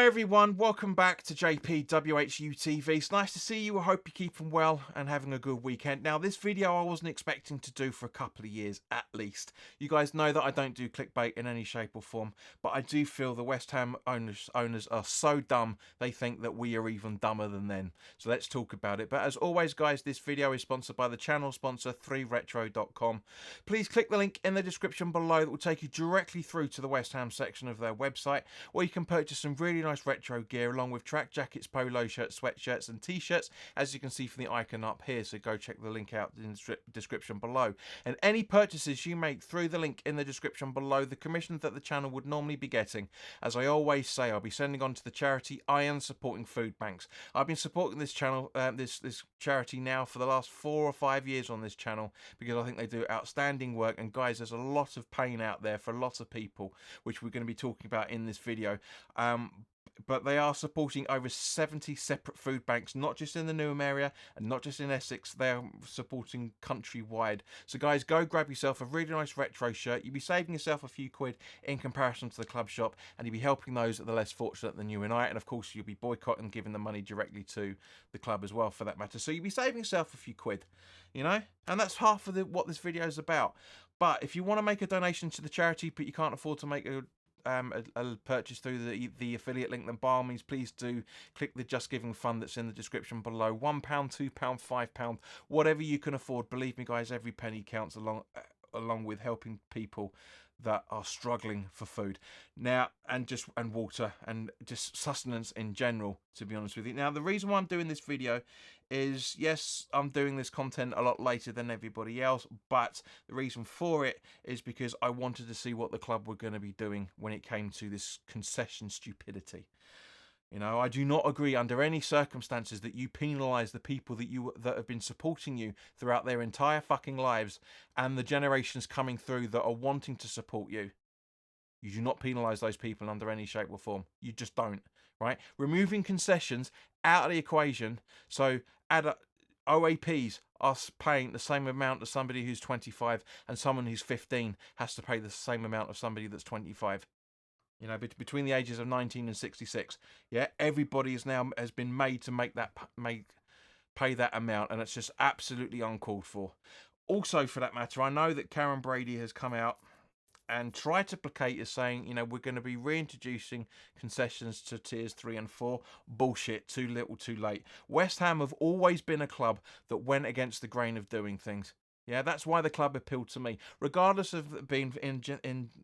everyone, welcome back to JP WHU TV. It's nice to see you. I hope you're keeping well and having a good weekend. Now, this video I wasn't expecting to do for a couple of years at least. You guys know that I don't do clickbait in any shape or form, but I do feel the West Ham owners are so dumb they think that we are even dumber than them. So let's talk about it. But as always, guys, this video is sponsored by the channel sponsor 3retro.com. Please click the link in the description below that will take you directly through to the West Ham section of their website, where you can purchase some really nice retro gear along with track jackets, polo shirts, sweatshirts and t-shirts, as you can see from the icon up here. So go check the link out in the description below. And any purchases you make through the link in the description below, the commission that the channel would normally be getting, as I always say, I'll be sending on to the charity I am supporting food banks. I've been supporting this channel, this charity now for the last 4 or 5 years on this channel, because I think they do outstanding work. And guys, there's a lot of pain out there for a lot of people, which we're going to be talking about in this video. But they are supporting over 70 separate food banks, not just in the Newham area and not just in Essex. They're supporting countrywide. So guys, go grab yourself a really nice retro shirt. You'll be saving yourself a few quid in comparison to the club shop, and you'll be helping those that are less fortunate than you and I. And of course, you'll be boycotting and giving the money directly to the club as well, for that matter. So you'll be saving yourself a few quid, you know, and that's half of what this video is about. But if you want to make a donation to the charity, but you can't afford to make a purchase through the affiliate link, then by all means please do click the Just Giving fund that's in the description below. £1, £2, £5, whatever you can afford. Believe me guys, every penny counts, along with helping people that are struggling for food now, and water and just sustenance in general, to be honest with you. Now, the reason why I'm doing this video is, yes, I'm doing this content a lot later than everybody else, but the reason for it is because I wanted to see what the club were going to be doing when it came to this concession stupidity. You know, I do not agree under any circumstances that you penalise the people that have been supporting you throughout their entire fucking lives, and the generations coming through that are wanting to support you. You do not penalise those people under any shape or form. You just don't, right? Removing concessions out of the equation, so OAPs are paying the same amount as somebody who's 25, and someone who's 15 has to pay the same amount of somebody that's 25. You know, between the ages of 19 and 66, yeah, everybody has been made to pay that amount, and it's just absolutely uncalled for. Also, for that matter, I know that Karen Brady has come out and tried to placate us, saying, you know, we're going to be reintroducing concessions to tiers 3 and 4. Bullshit. Too little, too late. West Ham have always been a club that went against the grain of doing things. Yeah, that's why the club appealed to me. Regardless of being in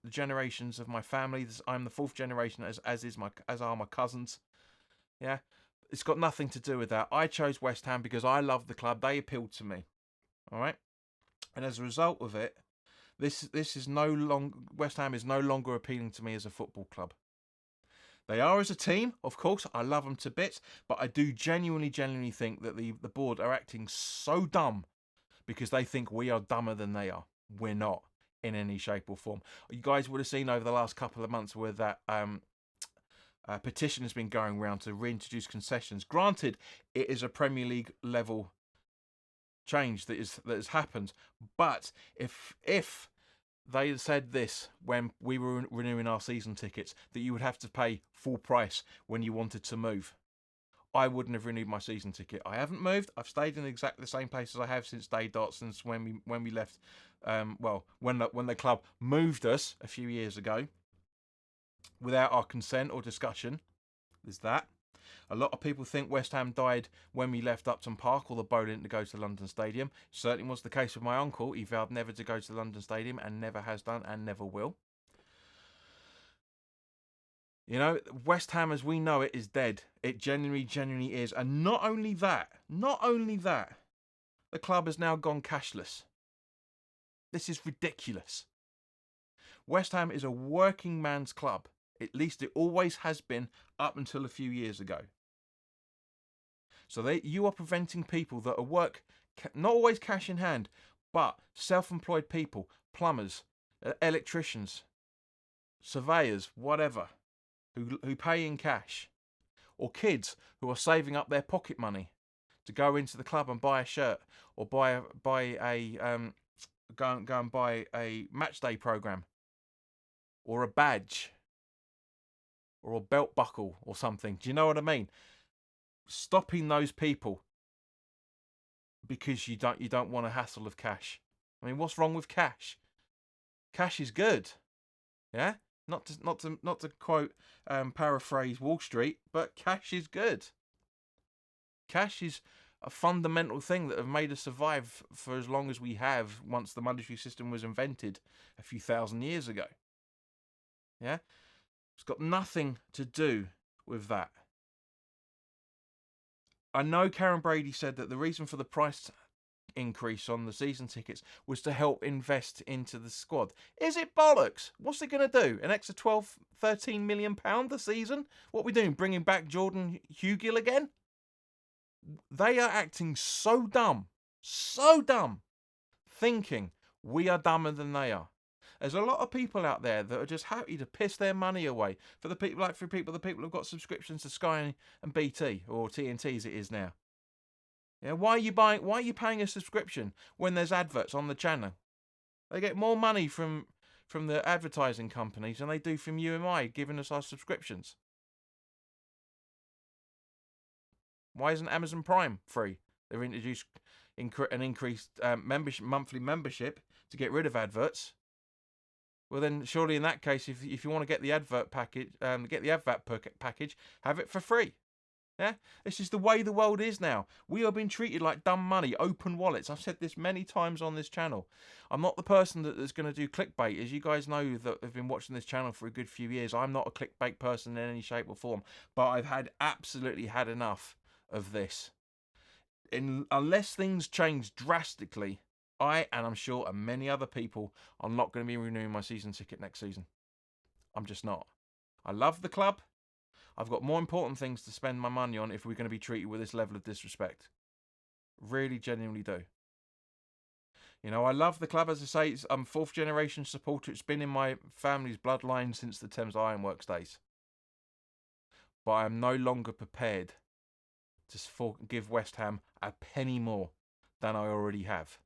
the generations of my family, I'm the 4th generation, as are my cousins. Yeah, it's got nothing to do with that. I chose West Ham because I love the club. They appealed to me. All right, and as a result of it, this is no longer, West Ham is no longer appealing to me as a football club. They are as a team, of course. I love them to bits, but I do genuinely think that the board are acting so dumb, because they think we are dumber than they are. We're not, in any shape or form. You guys would have seen over the last couple of months where that petition has been going around to reintroduce concessions. Granted, it is a Premier League level change that has happened, but if they had said this when we were renewing our season tickets, that you would have to pay full price when you wanted to move, I wouldn't have renewed my season ticket. I haven't moved. I've stayed in exactly the same place as I have since day dot, since when we left. When the club moved us a few years ago, without our consent or discussion. There's that. A lot of people think West Ham died when we left Upton Park or the Boleyn to go to London Stadium. Certainly was the case with my uncle. He vowed never to go to London Stadium, and never has done and never will. You know, West Ham as we know it is dead. It genuinely is. And not only that, the club has now gone cashless. This is ridiculous. West Ham is a working man's club. At least it always has been up until a few years ago. So you are preventing people that are not always cash in hand, but self-employed people, plumbers, electricians, surveyors, whatever, who pay in cash, or kids who are saving up their pocket money to go into the club and buy a shirt, or go and buy a match day program, or a badge, or a belt buckle or something. Do you know what I mean? Stopping those people because you don't want a hassle of cash. I mean, what's wrong with cash? Cash is good. Yeah? Not to quote paraphrase Wall Street, but cash is good. Cash is a fundamental thing that have made us survive for as long as we have once the monetary system was invented a few thousand years ago. Yeah? It's got nothing to do with that. I know Karen Brady said that the reason for the price increase on the season tickets was to help invest into the squad. Is it bollocks? What's it going to do? An extra 12, 13 million pound a season? What are we doing? Bringing back Jordan Hugill again? They are acting so dumb, thinking we are dumber than they are. There's a lot of people out there that are just happy to piss their money away for the people who've got subscriptions to Sky and BT or TNT as it is now. Yeah, why are you paying a subscription when there's adverts on the channel? They get more money from the advertising companies than they do from you and I giving us our subscriptions. Why isn't Amazon Prime free? They've introduced an increased monthly membership to get rid of adverts. Well, then surely in that case, if you want to get the advert package, package, have it for free. Yeah, this is the way the world is now. We are being treated like dumb money, open wallets. I've said this many times on this channel. I'm not the person that's going to do clickbait. As you guys know that have been watching this channel for a good few years, I'm not a clickbait person in any shape or form. But I've absolutely had enough of this. Unless things change drastically, and I'm sure many other people are not going to be renewing my season ticket next season. I'm just not. I love the club. I've got more important things to spend my money on if we're going to be treated with this level of disrespect. Really, genuinely do. You know, I love the club. As I say, I'm fourth generation supporter. It's been in my family's bloodline since the Thames Ironworks days. But I am no longer prepared to give West Ham a penny more than I already have.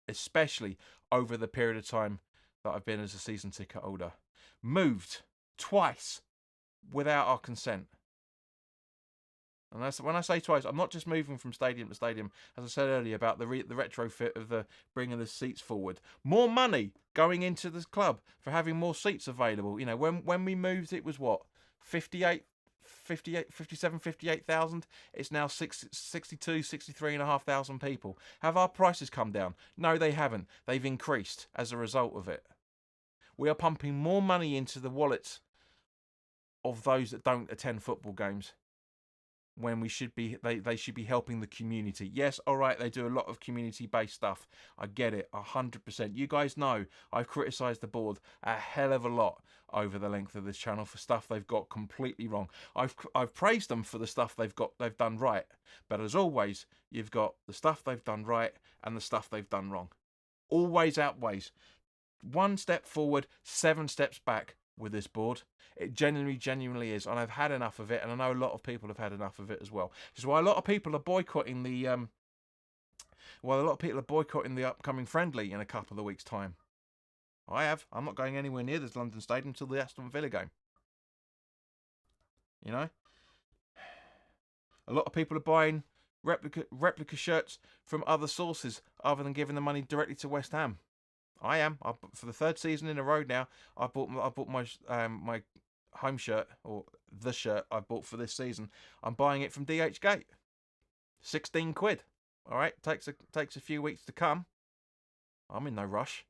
Especially over the period of time that I've been as a season ticket holder. Moved twice without our consent. And when I say twice, I'm not just moving from stadium to stadium, as I said earlier about the retrofit of the bringing the seats forward. More money going into the club for having more seats available. You know, when we moved, it was what, 58,000. It's now 63,500 people. Have our prices come down? No, they haven't. They've increased as a result of it. We are pumping more money into the wallets of those that don't attend football games when they should be helping the community. Yes, all right, they do a lot of community-based stuff. I get it, 100%. You guys know I've criticised the board a hell of a lot over the length of this channel for stuff they've got completely wrong. I've praised them for the stuff they've done right, but as always, you've got the stuff they've done right and the stuff they've done wrong. Always outweighs. One step forward, 7 steps back with this board. It genuinely is, and I've had enough of it, and I know a lot of people have had enough of it as well. Which is why a lot of people are boycotting the upcoming friendly in a couple of weeks' time. I'm not going anywhere near this London Stadium until the Aston Villa game. You know, a lot of people are buying replica shirts from other sources other than giving the money directly to West Ham. I am. For the 3rd season in a row now, I bought my my home shirt, or the shirt I bought for this season. I'm buying it from DH Gate. 16 quid. All right, takes a few weeks to come. I'm in no rush.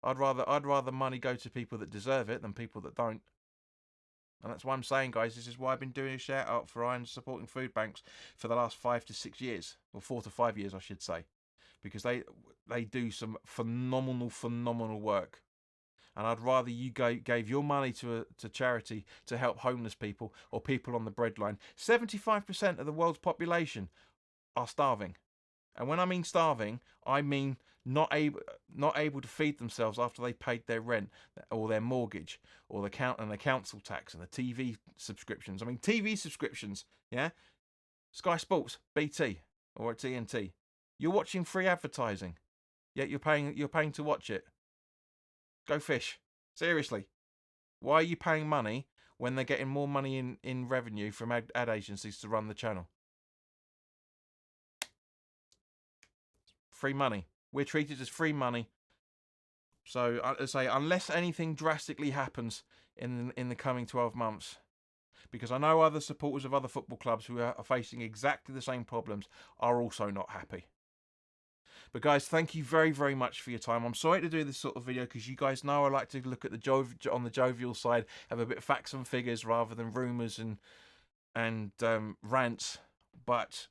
I'd rather money go to people that deserve it than people that don't. And that's why I'm saying, guys, this is why I've been doing a shout out for Iron supporting food banks for the last 5 to 6 years, or 4 to 5 years, I should say. Because they do some phenomenal work, and I'd rather you gave your money to charity to help homeless people or people on the breadline. 75% of the world's population are starving, and when I mean starving, I mean not able to feed themselves after they paid their rent or their mortgage or the council tax and the TV subscriptions. I mean TV subscriptions, yeah, Sky Sports, BT, or TNT. You're watching free advertising, yet you're paying to watch it. Go fish. Seriously. Why are you paying money when they're getting more money in revenue from ad agencies to run the channel? Free money. We're treated as free money. So I say, unless anything drastically happens in the coming 12 months, because I know other supporters of other football clubs who are facing exactly the same problems are also not happy. But guys, thank you very, very much for your time. I'm sorry to do this sort of video because you guys know I like to look at on the jovial side, have a bit of facts and figures rather than rumours and rants. But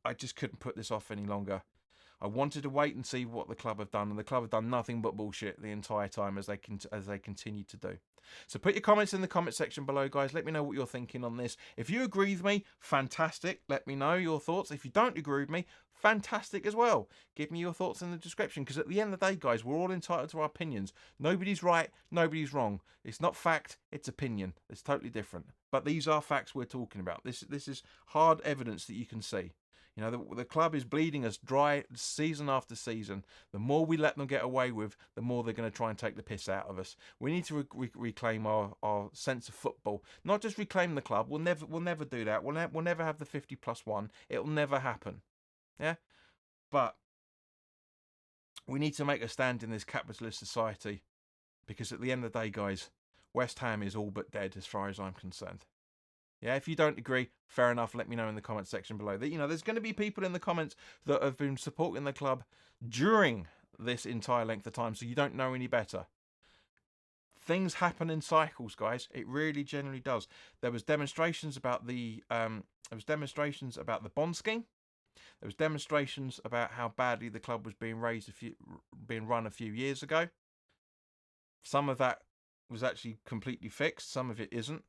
I just couldn't put this off any longer. I wanted to wait and see what the club have done, and the club have done nothing but bullshit the entire time as they continue to do. So put your comments in the comment section below, guys. Let me know what you're thinking on this. If you agree with me, fantastic. Let me know your thoughts. If you don't agree with me, fantastic as well. Give me your thoughts in the description, because at the end of the day, guys, we're all entitled to our opinions. Nobody's right, nobody's wrong. It's not fact, it's opinion. It's totally different. But these are facts we're talking about. This is hard evidence that you can see. You know, the club is bleeding us dry season after season. The more we let them get away with, the more they're going to try and take the piss out of us. We need to reclaim our sense of football. Not just reclaim the club. We'll never do that. We'll never have the 50+1. It'll never happen. Yeah? But we need to make a stand in this capitalist society, because at the end of the day, guys, West Ham is all but dead as far as I'm concerned. Yeah, if you don't agree, fair enough. Let me know in the comment section below. There's going to be people in the comments that have been supporting the club during this entire length of time, so you don't know any better. Things happen in cycles, guys. It really generally does. There was demonstrations about the bond scheme. There was demonstrations about how badly the club was being run a few years ago. Some of that was actually completely fixed. Some of it isn't.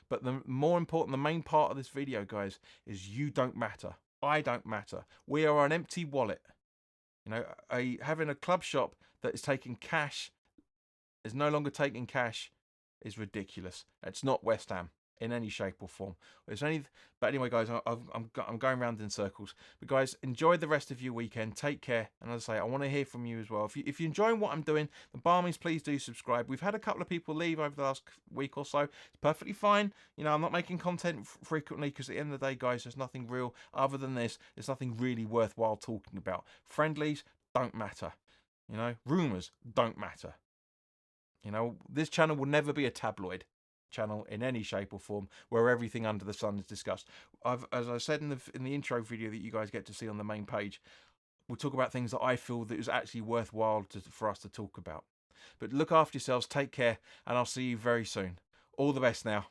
But the main part of this video, guys, is you don't matter. I don't matter. We are an empty wallet. You know, having a club shop that is taking cash, is no longer taking cash, is ridiculous. It's not West Ham in any shape or form. But anyway, guys, I'm going round in circles. But guys, enjoy the rest of your weekend. Take care. And as I say, I want to hear from you as well. If you're enjoying what I'm doing, then by all means, please do subscribe. We've had a couple of people leave over the last week or so. It's perfectly fine. You know, I'm not making content frequently because at the end of the day, guys, there's nothing real other than this. There's nothing really worthwhile talking about. Friendlies don't matter. You know, rumours don't matter. You know, this channel will never be a tabloid channel in any shape or form where everything under the sun is discussed. As I said in the intro video that you guys get to see on the main page, we'll talk about things that I feel that is actually worthwhile for us to talk about. But look after yourselves, take care, and I'll see you very soon. All the best now.